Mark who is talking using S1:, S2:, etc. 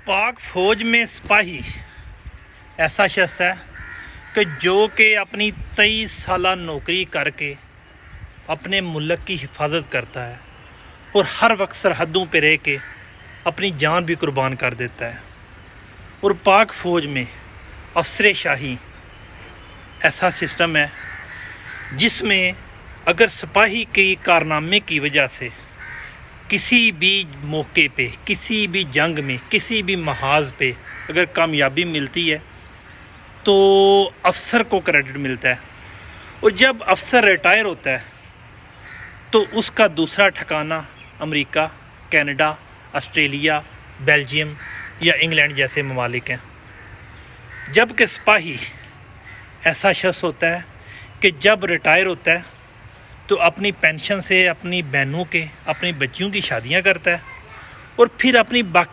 S1: پاک فوج میں سپاہی ایسا شخص ہے کہ جو کہ اپنی 23 سالہ نوکری کر کے اپنے ملک کی حفاظت کرتا ہے اور ہر وقت سرحدوں پہ رہ کے اپنی جان بھی قربان کر دیتا ہے۔ اور پاک فوج میں افسر شاہی ایسا سسٹم ہے جس میں اگر سپاہی کے کارنامے کی وجہ سے کسی بھی موقع پہ، کسی بھی جنگ میں، کسی بھی محاذ پہ اگر کامیابی ملتی ہے تو افسر کو کریڈٹ ملتا ہے، اور جب افسر ریٹائر ہوتا ہے تو اس کا دوسرا ٹھکانہ امریکہ، کینیڈا، آسٹریلیا، بیلجیم یا انگلینڈ جیسے ممالک ہیں۔ جبکہ سپاہی ایسا شخص ہوتا ہے کہ جب ریٹائر ہوتا ہے تو اپنی پینشن سے اپنی بہنوں کے، اپنی بچیوں کی شادیاں کرتا ہے اور پھر اپنی باقی